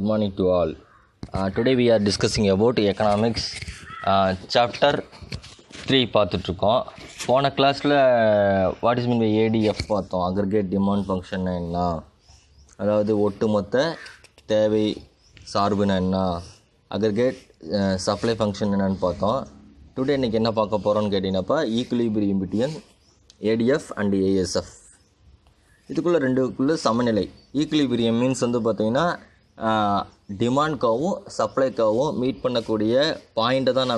Good morning to all. Today we are discussing about economics chapter 3 பார்த்துட்ருக்கோம். போன கிளாஸில் what is mean by ADF பார்த்தோம். Aggregate demand function என்ன, அதாவது ஒட்டுமொத்த தேவை சார்புனா என்ன, அக்ரிகேட் சப்ளை ஃபங்க்ஷன் என்னன்னு பார்த்தோம். டுடே இன்றைக்கி என்ன பார்க்க போகிறோன்னு கேட்டிங்கன்னாப்பா equilibrium between ADF and ASF. ரெண்டுக்குள்ளே சமநிலை. ஈக்குலிபிரியம் மீன்ஸ் வந்து பார்த்திங்கன்னா டிமாண்ட்காகவும் சப்ளைக்காகவும் மீட் பண்ணக்கூடிய பாயிண்ட்டை தான்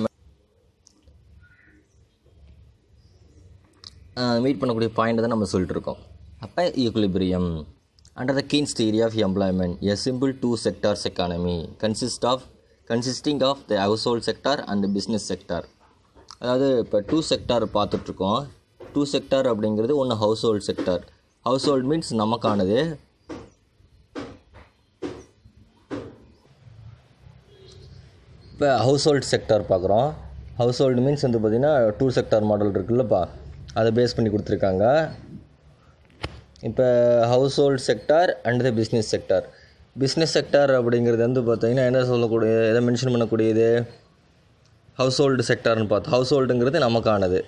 நம்ம சொல்லிட்டுருக்கோம். அப்போ equilibrium under the Keynes theory of employment a simple two sectors economy consisting of the household sector and business sector. அதாவது இப்போ டூ செக்டார் பார்த்துட்ருக்கோம். டூ செக்டார் அப்படிங்கிறது ஒன்று household sector. Household means நமக்கானது. இப்போ household sector பார்க்குறோம். Household means வந்து பார்த்திங்கன்னா டூ செக்டார் மாடல் இருக்குல்லப்பா, அதை பேஸ் பண்ணி கொடுத்துருக்காங்க. இப்போ household sector and the business sector. Business sector அப்படிங்கிறது வந்து பார்த்திங்கன்னா என்ன சொல்லக்கூடிய, எதை மென்ஷன் பண்ணக்கூடியது, ஹவுஸ் ஹோல்டு செக்டார்னு பார்த்தோம். ஹவுஸ் ஹோல்டுங்கிறது நமக்கானது.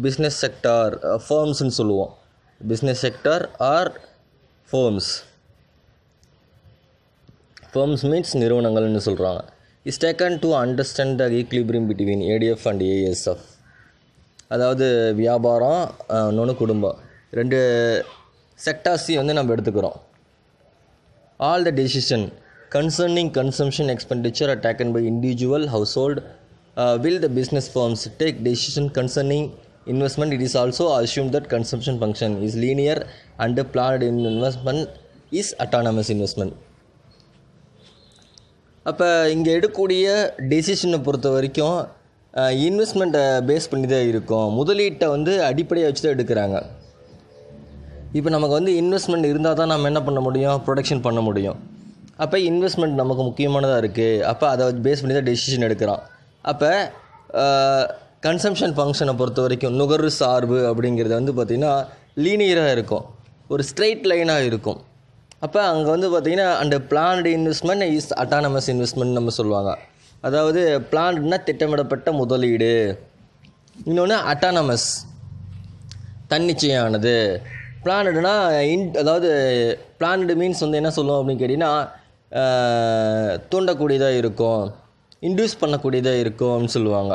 பிஸ்னஸ் செக்டார் ஃபர்ம்ஸ்ன்னு சொல்லுவோம். Business sector are firms. Firms means நிறுவனங்கள்னு சொல்கிறாங்க. Is taken to understand the equilibrium between ADF and ASF. அதாவது வியாபாரம் இன்னொன்று குடும்பம், ரெண்டு செக்டார்ஸையும் வந்து நம்ம எடுத்துக்கிறோம். All the decision concerning consumption expenditure are taken by individual household. Will the business firms take decision concerning investment? It is also assumed that consumption function is linear and planned investment is autonomous investment. அப்போ இங்கே எடுக்கக்கூடிய டெசிஷனை பொறுத்த வரைக்கும் இன்வெஸ்ட்மெண்ட்டை base பண்ணி தான் இருக்கும். முதலீட்டை வந்து அடிப்படையாக வச்சு தான் எடுக்கிறாங்க. இப்போ நமக்கு வந்து இன்வெஸ்ட்மெண்ட் இருந்தால் தான் நம்ம என்ன பண்ண முடியும், ப்ரொடக்ஷன் பண்ண முடியும். அப்போ இன்வெஸ்ட்மெண்ட் நமக்கு முக்கியமானதாக இருக்குது. அப்போ அதை பேஸ் பண்ணி தான் டெசிஷன் எடுக்கிறான். அப்போ கன்சம்ஷன் ஃபங்க்ஷனை பொறுத்த வரைக்கும் நுகர்வு சார்பு அப்படிங்கிறது வந்து பார்த்திங்கன்னா லீனியராக இருக்கும், ஒரு ஸ்ட்ரெயிட் லைனாக இருக்கும். அப்போ அங்கே வந்து பார்த்திங்கன்னா அந்த planned investment is autonomous investment நம்ம சொல்லுவாங்க. அதாவது பிளான்டுனா திட்டமிடப்பட்ட முதலீடு, இன்னொன்று அட்டானமஸ் தன்னிச்சையானது. பிளான்டுனா அதாவது பிளான்டு மீன்ஸ் வந்து என்ன சொல்லுவோம் அப்படின்னு கேட்டிங்கன்னா தூண்டக்கூடியதாக இருக்கும், இன்டியூஸ் பண்ணக்கூடியதாக இருக்கும்னு சொல்லுவாங்க.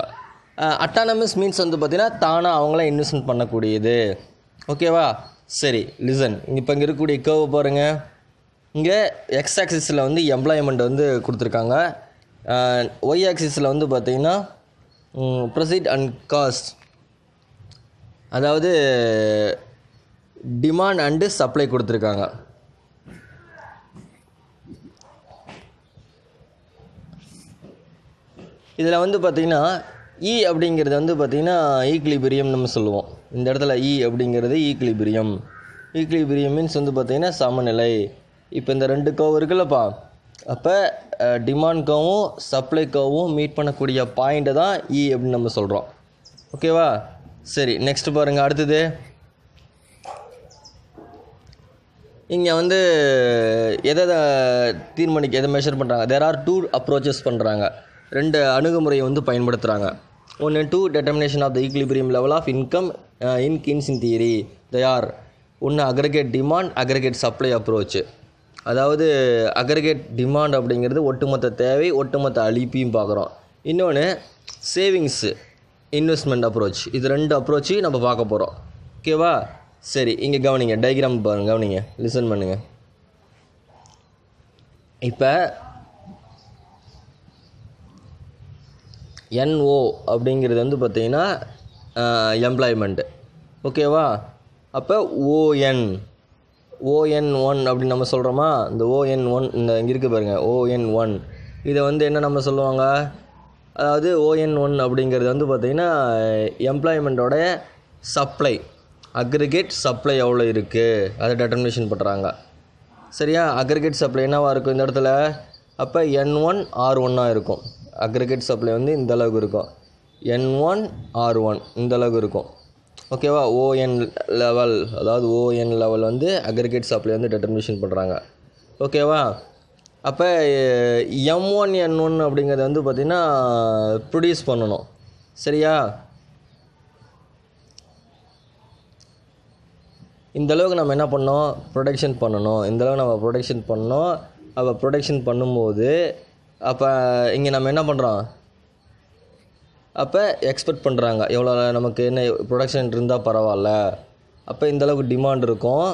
அட்டானமஸ் மீன்ஸ் வந்து பார்த்திங்கன்னா தானாக அவங்களாம் இன்வெஸ்ட்மெண்ட் பண்ணக்கூடியது. ஓகேவா? சரி, லிசன். இப்போ இங்கே இருக்கக்கூடிய கர்வ் பாருங்கள். இங்கே எக்ஸ் ஆக்சிஸில் வந்து எம்ப்ளாய்மெண்ட் வந்து கொடுத்துருக்காங்க. ஒய் ஆக்சிஸில் வந்து பார்த்திங்கன்னா ப்ரொசீட் அண்ட் காஸ்ட், அதாவது டிமாண்ட் அண்டு சப்ளை கொடுத்துருக்காங்க. இதில் வந்து பார்த்திங்கன்னா இ அப்படிங்கிறது வந்து பார்த்திங்கன்னா ஈக்லிபிரியம் நம்ம சொல்லுவோம். இந்த இடத்துல இ அப்படிங்கிறது ஈக்லிபிரியம். ஈக்லிபிரியம் மீன்ஸ் வந்து பார்த்திங்கன்னா சமநிலை. இப்போ இந்த ரெண்டு கர்வ் இருக்குல்லப்பா, அப்போ டிமாண்ட்காவும் சப்ளைக்காவும் மீட் பண்ணக்கூடிய பாயிண்ட்டை தான் இ அப்படின்னு நம்ம சொல்கிறோம். ஓகேவா? சரி, நெக்ஸ்ட் பாருங்கள். அடுத்தது இங்கே வந்து எதை எதை மெஷர் பண்ணுறாங்க, தேர் ஆர் டூ அப்ரோச்சஸ் பண்ணுறாங்க. ரெண்டு அணுகுமுறையை வந்து பயன்படுத்துகிறாங்க. ஒன்று two determination of the equilibrium level of income in Keynes in theory. They are ஒன்று aggregate demand, aggregate supply approach. அதாவது அக்ரிகேட் டிமாண்ட் அப்படிங்கிறது ஒட்டுமொத்த தேவை, ஒட்டுமொத்த அளிப்பையும் பார்க்குறோம். இன்னொன்று சேவிங்ஸு இன்வெஸ்ட்மெண்ட் அப்ரோச். இது ரெண்டு அப்ரோச்சையும் நம்ம பார்க்க போகிறோம். ஓகேவா? சரி, இங்கே கவனிங்க, டயக்ராம் பாருங்கள், கவனிங்க, லிசன் பண்ணுங்கள். இப்போ NO அப்படிங்கிறது வந்து பார்த்திங்கன்னா எம்ப்ளாய்மெண்ட்டு. ஓகேவா? அப்போ ON1 அப்படின்னு நம்ம சொல்கிறோமா. இந்த ON1 இந்த இங்கே இருக்குது பாருங்கள், ON1 இதை வந்து என்ன நம்ம சொல்லுவாங்க, அதாவது ON1 அப்படிங்கிறது வந்து பார்த்திங்கன்னா எம்ப்ளாய்மெண்ட்டோட சப்ளை, அக்ரிகேட் சப்ளை எவ்வளோ இருக்குது அதை டெட்டர்மினேஷன் பண்ணுறாங்க. சரியா? அக்ரிகேட் சப்ளை என்னவாக இருக்கும் இந்த இடத்துல, அப்போ N1 R1 இருக்கும். அக்ரிகேட் சப்ளை வந்து இந்த அளவுக்கு இருக்கும். N1 R1 இந்த அளவுக்கு இருக்கும். ஓகேவா? ON லெவல், அதாவது ON லெவல் வந்து அக்ரிகேட் சப்ளை வந்து டெட்டர்மினேஷன் பண்ணுறாங்க. ஓகேவா? அப்போ M1 N1 அப்படிங்கிறது வந்து பார்த்திங்கன்னா ப்ரொடியூஸ் பண்ணணும். சரியா? இந்தளவுக்கு நம்ம என்ன பண்ணோம், ப்ரொடக்ஷன் பண்ணணும். இந்தளவுக்கு நம்ம ப்ரொடக்ஷன் பண்ணோம். அப்போ ப்ரொடக்ஷன் பண்ணும்போது அப்போ இங்கே நம்ம என்ன பண்ணுறோம், அப்போ எக்ஸ்பெக்ட் பண்ணுறாங்க எவ்வளோ நமக்கு என்ன ப்ரொடக்ஷன் இருந்தால் பரவாயில்ல. அப்போ இந்தளவுக்கு டிமாண்ட் இருக்கும்,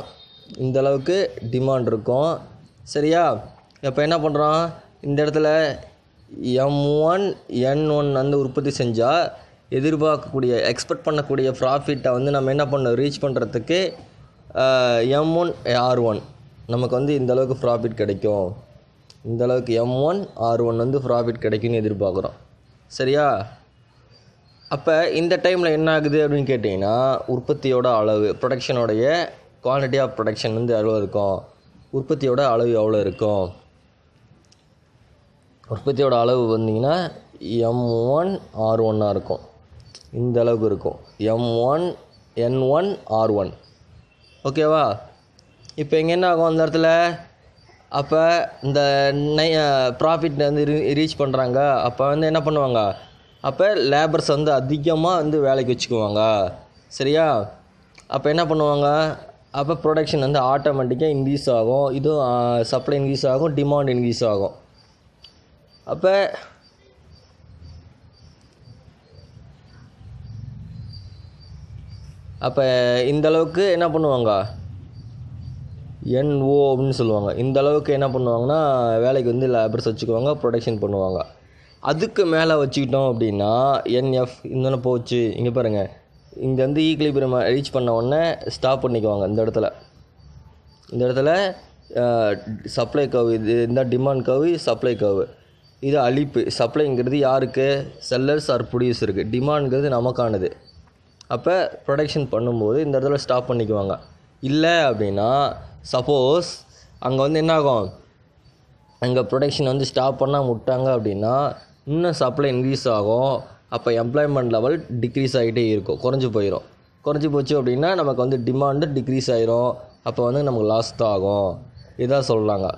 இந்தளவுக்கு டிமாண்ட் இருக்கும். சரியா? இப்போ என்ன பண்ணுறோம், இந்த இடத்துல M1 N1 வந்து உற்பத்தி செஞ்சால் எதிர்பார்க்கக்கூடிய எக்ஸ்பெக்ட் பண்ணக்கூடிய ப்ராஃபிட்டை வந்து நம்ம என்ன பண்ணோம், ரீச் பண்ணுறதுக்கு M1 R1 நமக்கு வந்து இந்தளவுக்கு ப்ராஃபிட் கிடைக்கும். இந்தளவுக்கு M1 R1 வந்து ப்ராஃபிட் கிடைக்கும்னு எதிர்பார்க்குறோம். சரியா? அப்போ இந்த டைமில் என்ன ஆகுது அப்படின்னு கேட்டிங்கன்னா, உற்பத்தியோட அளவு, ப்ரொடக்ஷனோடைய குவான்டிட்டி ஆஃப் ப்ரொடக்ஷன் வந்து எவ்வளோ இருக்கும், உற்பத்தியோட அளவு எவ்வளோ இருக்கும். உற்பத்தியோட அளவு வந்தீங்கன்னா M1 R1 இருக்கும். இந்த அளவுக்கு இருக்கும் M1 N1 R1. ஓகேவா? இப்போ இங்கே என்ன ஆகும் அந்த இடத்துல, அப்போ இந்த ப்ராஃபிட் வந்து ரீச் பண்ணுறாங்க. அப்போ வந்து என்ன பண்ணுவாங்க, அப்போ லேபர்ஸ் வந்து அதிகமாக வந்து வேலைக்கு வச்சுக்குவாங்க. சரியா? அப்போ என்ன பண்ணுவாங்க, அப்போ ப்ரொடக்ஷன் வந்து ஆட்டோமேட்டிக்காக இன்க்ரீஸ் ஆகும். இதுவும் சப்ளை இன்க்ரீஸ் ஆகும், டிமாண்ட் இன்க்ரீஸ் ஆகும். அப்போ அப்போ இந்தளவுக்கு என்ன பண்ணுவாங்க, NO அப்படின்னு சொல்லுவாங்க. இந்த அளவுக்கு என்ன பண்ணுவாங்கன்னா வேலைக்கு வந்து லேபர்ஸ் வச்சுக்குவாங்க, ப்ரொடக்ஷன் பண்ணுவாங்க. அதுக்கு மேலே வச்சுக்கிட்டோம் அப்படின்னா NF இன்னொன்று போச்சு. இங்கே பாருங்கள், இங்கே வந்து ஈக்லிபிரியம் ரீச் பண்ண உடனே ஸ்டாப் பண்ணிக்குவாங்க. இந்த இடத்துல சப்ளை கர்வ், இது இந்த டிமாண்ட் கர்வ், சப்ளை கர்வ், இது அழிப்பு. சப்ளைங்கிறது யாருக்கு, செல்லர்ஸ் ஆர் ப்ரொடியூசருக்கு. டிமாண்ட்ங்கிறது நமக்கானது. அப்போ ப்ரொடக்ஷன் பண்ணும்போது இந்த இடத்துல ஸ்டாப் பண்ணிக்குவாங்க. இல்லை அப்படின்னா சப்போஸ் அங்கே வந்து என்ன ஆகும், அங்கே ப்ரொடக்ஷன் வந்து ஸ்டாப் பண்ணால் விட்டாங்க அப்படின்னா இன்னும் சப்ளை இன்க்ரீஸ் ஆகும். அப்போ எம்ப்ளாய்மெண்ட் லெவல் டிக்ரீஸ் ஆகிட்டே இருக்கும், குறைஞ்சி போயிடும். குறைஞ்சி போச்சு அப்படின்னா நமக்கு வந்து டிமாண்டு டிக்ரீஸ் ஆகிரும். அப்போ வந்து நமக்கு லாஸ் தான் ஆகும். இதான் சொல்கிறாங்க.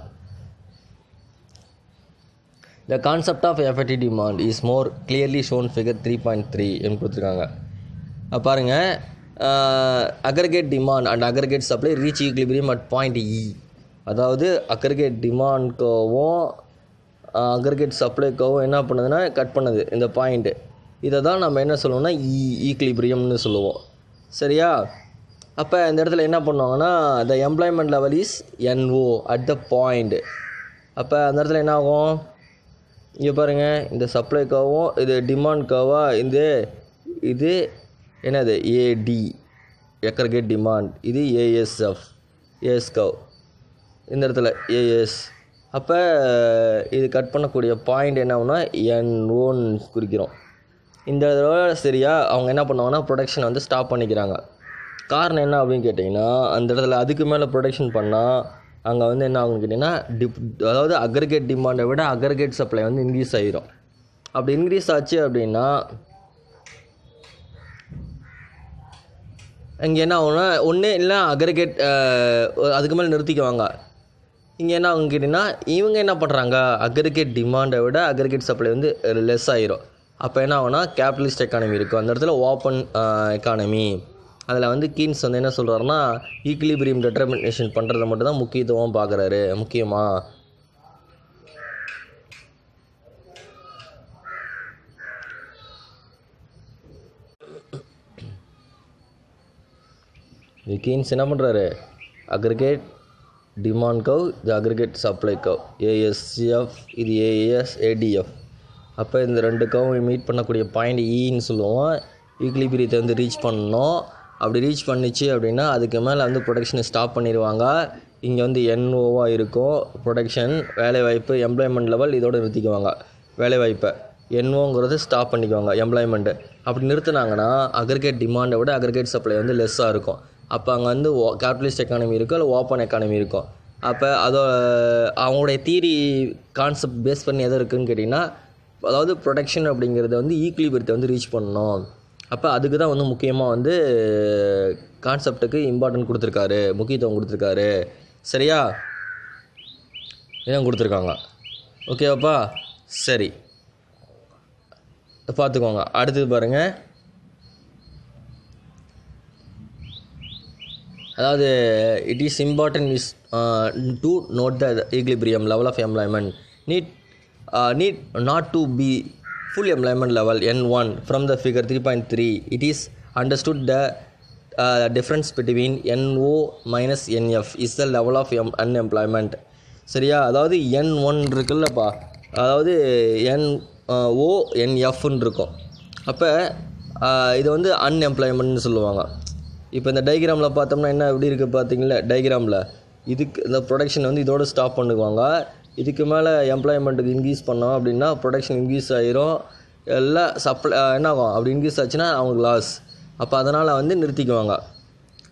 The concept of effective demand is more clearly shown figure 3.3 என்று கொடுத்துருக்காங்க. பாருங்கள், aggregate demand and aggregate supply reach equilibrium at point E. அதாவது அக்ரிகேட் டிமாண்ட்கவும் அக்ரிகேட் சப்ளைக்கவும் என்ன பண்ணுதுன்னா கட் பண்ணுது இந்த பாயிண்ட்டு. இதை தான் நம்ம என்ன சொல்லுவோம்னா ஈக்லிபிரியம்னு சொல்லுவோம். சரியா? அப்போ இந்த இடத்துல என்ன பண்ணுவாங்கன்னா த employment level is NO at the point. அப்போ அந்த இடத்துல என்ன ஆகும், இங்கே பாருங்கள், இந்த சப்ளைக்காவும் இது டிமாண்ட் கவா, இது என்னது AD அக்ரிகேட் டிமாண்ட், இது AS கவ், இந்த இடத்துல AS. அப்போ இது கட் பண்ணக்கூடிய பாயிண்ட் என்ன ஆகுனா NOன்னு குறிக்கிறோம். இந்த தடவை சரியா அவங்க என்ன பண்ணுவாங்கன்னா ப்ரொடக்ஷன் வந்து ஸ்டாப் பண்ணிக்கிறாங்க. காரணம் என்ன அப்படின்னு கேட்டிங்கன்னா, அந்த இடத்துல அதுக்கு மேலே ப்ரொடக்ஷன் பண்ணால் அங்கே வந்து என்ன ஆகுன்னு கேட்டிங்கன்னா அதாவது அக்ரிகேட் டிமாண்டை விட அக்ரிகேட் சப்ளை வந்து இன்க்ரீஸ் ஆகிரும். அப்படி இன்க்ரீஸ் ஆச்சு அப்படின்னா இங்கே என்ன ஆகும்னா ஒன்று இல்லை அக்ரிகேட் அதுக்கு மேலே நிறுத்திக்குவாங்க. இங்கே என்ன ஆகுன்னு கேட்டிங்கன்னா இவங்க என்ன பண்ணுறாங்க, அக்ரிகேட் டிமாண்டை விட அக்ரிகேட் சப்ளை வந்து லெஸ் ஆகிரும். அப்போ என்ன ஆகுனா கேபிட்டலிஸ்ட் எக்கானமி இருக்கும் அந்த இடத்துல, ஓப்பன் எக்கானமி. அதில் வந்து கீன்ஸ் வந்து என்ன சொல்கிறாருன்னா ஈக்லிபிரியம் டெட்டர்மினேஷன் பண்ணுறத மட்டும் தான் முக்கியத்துவம் பார்க்குறாரு. முக்கியமாக கீன்ஸ் என்ன பண்ணுறாரு, அக்ரிகேட் டிமாண்ட் கவ், இது அக்ரிகேட் சப்ளை கவ், ASF, இது AS ADF. அப்போ இந்த ரெண்டு கவும் மீட் பண்ணக்கூடிய பாயிண்ட் ஈன்னு சொல்லுவோம். ஈக்லிபிரியத்தை வந்து ரீச் பண்ணணும். அப்படி ரீச் பண்ணிச்சு அப்படின்னா அதுக்கு மேலே வந்து ப்ரொடக்ஷனை ஸ்டாப் பண்ணிடுவாங்க. இங்கே வந்து NOவாக இருக்கும் ப்ரொடக்ஷன், வேலைவாய்ப்பு, எம்ப்ளாய்மெண்ட் லெவல் இதோடு நிறுத்திக்குவாங்க. வேலைவாய்ப்பை NOங்கிறது ஸ்டாப் பண்ணிக்குவாங்க எம்ப்ளாய்மெண்ட்டு. அப்படி நிறுத்தினாங்கன்னா அக்ரிகேட் டிமாண்டை விட அக்ரிகேட் சப்ளை வந்து லெஸ்ஸாக இருக்கும். அப்போ அங்கே வந்து கேபிட்டலிஸ்ட் எக்கானமி இருக்கும், இல்லை ஓப்பன் எக்கானமி இருக்கும். அப்போ அவங்களுடைய தியரி கான்செப்ட் பேஸ் பண்ணி எது இருக்குதுன்னு கேட்டிங்கன்னா, அதாவது ப்ரொடக்ஷன் அப்படிங்கிறத வந்து ஈக்லிபிரியத்தை வந்து ரீச் பண்ணணும். அப்போ அதுக்கு தான் வந்து முக்கியமாக வந்து கான்செப்டுக்கு இம்பார்ட்டன்ட் கொடுத்துருக்காரு, முக்கியத்துவம் கொடுத்துருக்காரு. சரியா? இதான் கொடுத்துருக்காங்க. ஓகேவாப்பா? சரி, பார்த்துக்கோங்க. அடுத்தது பாருங்கள், அதாவது it is important is to note the equilibrium level of employment need not to be full employment level N1 from the figure 3.3. It is understood the difference between NO minus NF is the level of unemployment. சரியா? அதாவது N1 இருக்குல்லப்பா, அதாவது NO NFன்னு இருக்கும். அப்போ இது வந்து அன்எம்ப்ளாய்மெண்ட்னு சொல்லுவாங்க. இப்போ இந்த டயக்ராமில் பார்த்தோம்னா என்ன எப்படி இருக்குது பார்த்தீங்களா? டயக்ராமில் இதுக்கு இந்த ப்ரொடக்ஷன் வந்து இதோடு ஸ்டாப் பண்ணுவாங்க. இதுக்கு மேலே எம்ப்ளாய்மெண்ட்டுக்கு இன்க்ரீஸ் பண்ணோம் அப்படின்னா ப்ரொடக்ஷன் இன்க்ரீஸ் ஆகிரும், எல்லாம் சப்ளை என்ன ஆகும், அப்படி இன்க்ரீஸ் ஆச்சுன்னா அவங்களுக்கு லாஸ். அப்போ அதனால் வந்து நிறுத்திக்குவாங்க.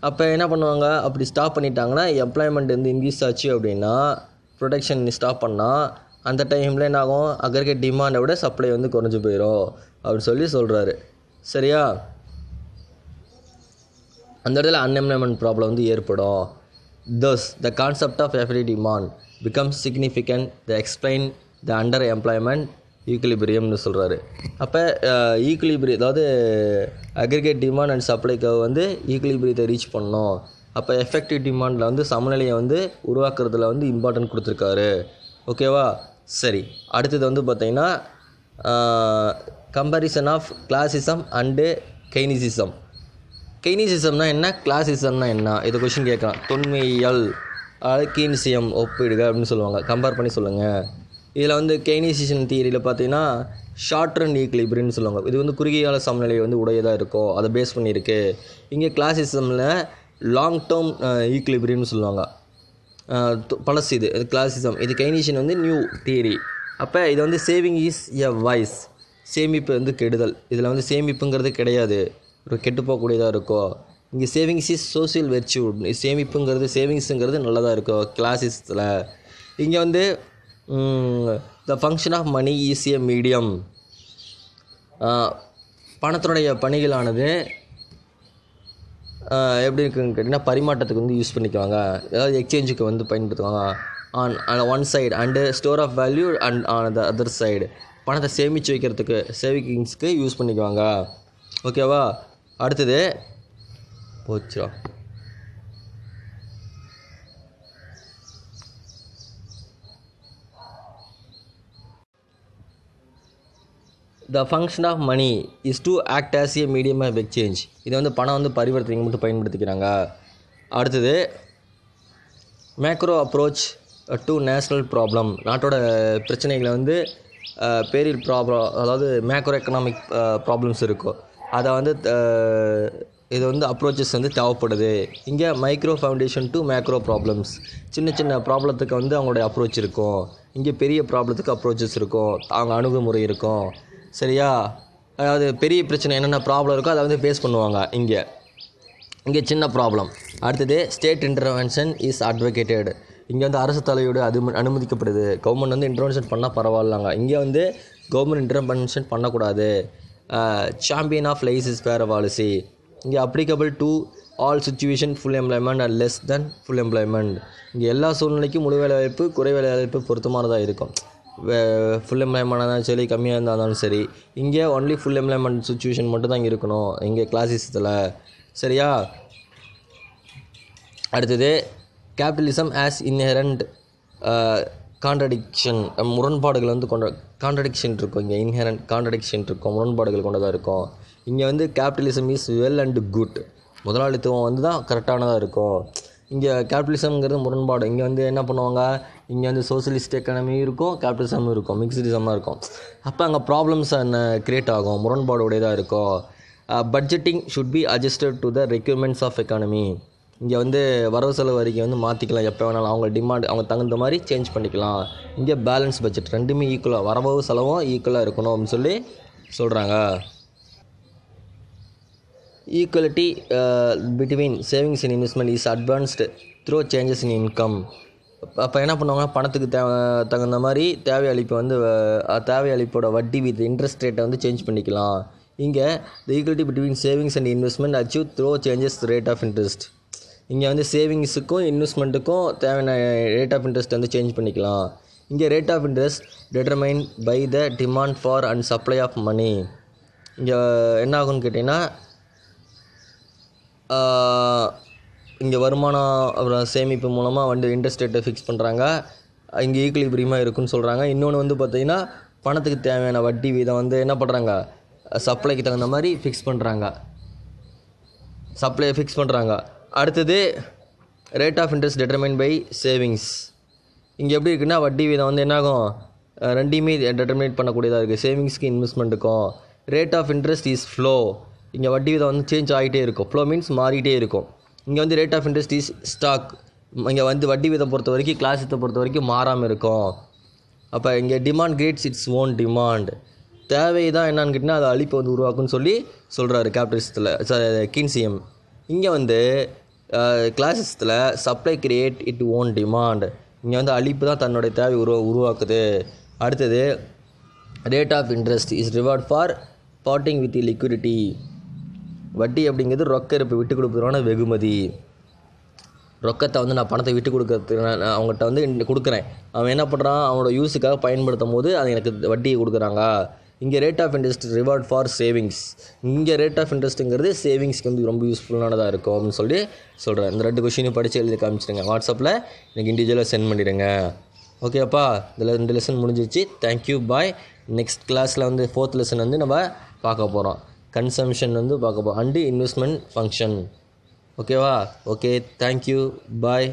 அப்போ என்ன பண்ணுவாங்க, அப்படி ஸ்டாப் பண்ணிட்டாங்கன்னா எம்ப்ளாய்மெண்ட் வந்து இன்க்ரீஸ் ஆச்சு அப்படின்னா ப்ரொடக்ஷன் ஸ்டாப் பண்ணால் அந்த டைமில் என்ன ஆகும், அக்ரிகேட் டிமாண்டை விட சப்ளை வந்து குறைஞ்சி போயிடும் அப்படின்னு சொல்லி சொல்கிறாரு. சரியா? அந்த இடத்துல அன்எம்ப்ளாய்மெண்ட் ப்ராப்ளம் வந்து ஏற்படும். Thus, the concept of every demand becomes significant. They explain the underemployment ஈக்குலிபிரியம்னு சொல்கிறாரு. அப்போ ஈக்குலிபிரியம், அதாவது அக்ரிகேட் டிமாண்ட் அண்ட் சப்ளைக்கு வந்து ஈக்குலிபிரியத்தை ரீச் பண்ணணும். அப்போ எஃபெக்டிவ் டிமாண்டில் வந்து சமநிலையை வந்து உருவாக்குறதுல வந்து இம்பார்ட்டன்ட் கொடுத்துருக்காரு. ஓகேவா? சரி, அடுத்தது வந்து பார்த்திங்கன்னா கம்பேரிசன் ஆஃப் கிளாசிசம் அண்டு கெய்னிசிசம். கெய்னிசிசம்னா என்ன, கிளாசிசம்னா என்ன, இது கொஷின் கேட்கலாம். தொன்மையியல் கீன்சியம் ஒப்பிடுக அப்படின்னு சொல்லுவாங்க, கம்பேர் பண்ணி சொல்லுங்கள். இதில் வந்து கெய்னிசியன் தியரியில் பார்த்தீங்கன்னா ஷார்ட் ரன் ஈக்குலிபிரியம்னு சொல்லுவாங்க. இது வந்து குறுகிய கால சமநிலை வந்து உடையதாக இருக்கும், அதை பேஸ் பண்ணியிருக்கு. இங்கே கிளாசிசமில் லாங் டேர்ம் ஈக்குலிபிரியம்னு சொல்லுவாங்க, பழசு. இது கிளாசிசம். இது கெய்னிசியன் வந்து நியூ தியரி. அப்போ இது வந்து சேவிங் இஸ் எ வைஸ், சேமிப்பு வந்து கெடுதல். இதில் வந்து சேமிப்புங்கிறது கிடையாது, ஒரு கெட்டு போகக்கூடியதாக இருக்கும். இங்கே சேவிங்ஸ் இஸ் சோசியல் வெர்ச்சு, சேமிப்புங்கிறது சேவிங்ஸுங்கிறது நல்லதாக இருக்கும் கிளாஸிஸில். இங்கே வந்து the function of money is a medium, பணத்தினுடைய பணிகளானது எப்படி இருக்குன்னு கேட்டிங்கன்னா பரிமாற்றத்துக்கு வந்து யூஸ் பண்ணிக்குவாங்க, ஏதாவது எக்ஸ்சேஞ்சுக்கு வந்து பயன்படுத்துவாங்க. On one side and store of value and on the other side பணத்தை சேமித்து வைக்கிறதுக்கு சேவிங்ஸ்க்கு யூஸ் பண்ணிக்குவாங்க. ஓகேவா? அடுத்தது போச்சா, the function of money is to act as a medium of exchange. இதை வந்து பணம் வந்து பரிவர்த்தனைக்கு மட்டும் பயன்படுத்திக்கிறாங்க. அடுத்தது macro approach to national problem. நாட்டோட பிரச்சனைகளை வந்து பேரில் ப்ராப்ளம், அதாவது மேக்ரோ எக்கனாமிக் ப்ராப்ளம்ஸ் இருக்கும், அதை வந்து இது வந்து அப்ரோச்சஸ் வந்து தேவைப்படுது. இங்கே micro foundation to macro problems, சின்ன சின்ன ப்ராப்ளத்துக்கு வந்து அவங்களுடைய அப்ரோச் இருக்கும். இங்கே பெரிய ப்ராப்ளத்துக்கு அப்ரோச்சஸ் இருக்கும், அவங்க அணுகுமுறை இருக்கும். சரியா? அதாவது பெரிய பிரச்சனை என்னென்ன ப்ராப்ளம் இருக்கோ அதை வந்து ஃபேஸ் பண்ணுவாங்க. இங்கே சின்ன ப்ராப்ளம். அடுத்தது ஸ்டேட் இன்டர்வென்ஷன் இஸ் அட்வொகேட்டட். இங்கே வந்து அரசு தலையோடு அனுமதிக்கப்படுது. கவர்மெண்ட் வந்து இன்டர்வென்ஷன் பண்ணால் பரவாயில்லாங்க, இங்கே வந்து கவர்மெண்ட் இன்டர்வென்ஷன் பண்ணக்கூடாது. Champion of laissez faire policy. இங்கே applicable to all situation full employment and less than full employment. இங்கே எல்லா சூழ்நிலைக்கும் முழு வேலைவாய்ப்பு குறை வேலைவாய்ப்பு பொருத்தமானதாக இருக்கும். ஃபுல் எம்ப்ளாய்மெண்ட் இருந்தாலும் சரி, கம்மியாக இருந்தாலும் சரி, இங்கே ஒன்லி ஃபுல் எம்ப்ளாய்மெண்ட் சுச்சுவேஷன் மட்டும் தான் இங்கே இருக்கணும் இங்கே கிளாஸிஸில். சரியா? அடுத்தது கேபிட்டலிசம் ஆஸ் இன்ஹெரண்ட் கான்ட்ரடிக்ஷன், முரண்பாடுகள் வந்து கான்ட்ரடிக்ஷன் இருக்கும். இங்கே இன்ஹெரண்ட் கான்ட்ரடிக்ஷன் இருக்கும், முரண்பாடுகள் கொண்டதாக இருக்கும். இங்கே வந்து capitalism is well and good, முதலாளித்துவம் வந்து தான் கரெக்டானதாக இருக்கும். இங்கே கேபிட்டலிசம்ங்கிறது முரண்பாடு. இங்கே வந்து என்ன பண்ணுவாங்க, இங்கே வந்து சோசியலிஸ்ட் எக்கானமி இருக்கும், கேபிட்டலிசமும் இருக்கும், மிக்ஸ்டிசமாக இருக்கும். அப்போ அங்கே ப்ராப்ளம்ஸ் க்ரியேட் ஆகும், முரண்பாடு உடையதாக இருக்கும். Budgeting should be adjusted to the requirements of economy. இங்கே வந்து வரவு செலவு அறிக்கை வந்து மாற்றிக்கலாம், எப்போ வேணாலும் அவங்க டிமாண்ட் அவங்க தகுந்த மாதிரி சேஞ்ச் பண்ணிக்கலாம். இங்கே பேலன்ஸ் பட்ஜெட், ரெண்டுமே ஈக்குவலாக, வரவு செலவும் ஈக்குவலாக இருக்கணும் அப்படின்னு சொல்லி சொல்கிறாங்க. Equality between savings and investment is advanced through changes in income. அப்போ என்ன பண்ணுவாங்கன்னா பணத்துக்கு தகுந்த மாதிரி தேவை அளிப்பு வந்து தேவை அளிப்போட வட்டி வித் இன்ட்ரெஸ்ட் ரேட்டை வந்து சேஞ்ச் பண்ணிக்கலாம். இங்கே the equality between savings and investment achieve through changes rate of interest. இங்கே வந்து சேவிங்ஸுக்கும் இன்வெஸ்ட்மெண்ட்டுக்கும் தேவையான ரேட் ஆஃப் இன்ட்ரெஸ்ட் வந்து சேஞ்ச் பண்ணிக்கலாம். இங்கே rate of interest determine by the demand for and supply of money. இங்கே என்ன ஆகுன்னு கேட்டிங்கன்னா இங்கே வருமானம் அப்புறம் சேமிப்பு மூலமாக வந்து இன்ட்ரெஸ்ட் ரேட்டை ஃபிக்ஸ் பண்ணுறாங்க. இங்கே ஈக்குலிபிரியமாக இருக்குன்னு சொல்கிறாங்க. இன்னொன்று வந்து பார்த்திங்கன்னா பணத்துக்கு தேவையான வட்டி வீதம் வந்து என்ன பண்ணுறாங்க, சப்ளைக்கு தகுந்த மாதிரி ஃபிக்ஸ் பண்ணுறாங்க, சப்ளையை ஃபிக்ஸ் பண்ணுறாங்க. அடுத்தது rate of interest determine by savings. இங்கே எப்படி இருக்குன்னா வட்டி வீதம் வந்து என்னாகும், ரெண்டையுமே டிட்டர்மினேட் பண்ணக்கூடியதாக இருக்குது, சேவிங்ஸ்க்கு இன்வெஸ்ட்மெண்ட்டுக்கும். Rate of interest is flow. இங்கே வட்டி வீதம் வந்து சேஞ்ச் ஆகிட்டே இருக்கும். ஃப்ளோ மீன்ஸ் மாறிட்டே இருக்கும். இங்கே வந்து rate of interest is stuck. இங்கே வந்து வட்டி வீதம் பொறுத்த வரைக்கும் கிளாஸத்தை பொறுத்த வரைக்கும் மாறாமல் இருக்கும். அப்போ இங்கே demand creates its own demand. தேவை தான் என்னன்னு கேட்டிங்கன்னா அது அழிப்பை வந்து உருவாக்குன்னு சொல்கிறாரு கேபிட்டலிஸ்ட்டில் கீன்சியம். இங்கே வந்து கிளாஸிஸ்த்தில் supply create it own demand. இங்கே வந்து அழிப்பு தான் தன்னுடைய தேவை உருவாக்குது. அடுத்தது rate of interest is reward for parting with liquidity. வட்டி அப்படிங்கிறது ரொக்க இருப்பு விட்டு கொடுப்பதற்கான வெகுமதி. ரொக்கத்தை வந்து நான் பணத்தை விட்டு கொடுக்கறதுக்கு நான் அவங்ககிட்ட வந்து கொடுக்குறேன், அவன் என்ன பண்ணுறான் அவனோட யூஸுக்காக பயன்படுத்தும் போது அது எனக்கு வட்டியை கொடுக்குறாங்க. இங்கே rate of interest reward for savings. இங்கே ரேட் ஆஃப் இன்ட்ரெஸ்ட்டுங்கிறது சேவிங்ஸ்க்கு வந்து ரொம்ப யூஸ்ஃபுல்லானதாக இருக்கும் அப்படின்னு சொல்கிறேன். இந்த 2 கொஷினையும் படித்து எழுதி காமிச்சிடுங்க. வாட்ஸ்அப்பில் எனக்கு இண்டிவிஜுவலாக சென்ட் பண்ணிடுங்க. ஓகேப்பா, இதில் 2 லெசன் முடிஞ்சிச்சு. தேங்க்யூ, பாய். நெக்ஸ்ட் கிளாஸில் வந்து 4th லெசன் வந்து நம்ம பார்க்க போகிறோம். கன்சம்ஷன் வந்து பார்க்க போகிறோம் அண்டு இன்வெஸ்ட்மெண்ட் ஃபங்க்ஷன். ஓகேவா? ஓகே, தேங்க்யூ, பாய்.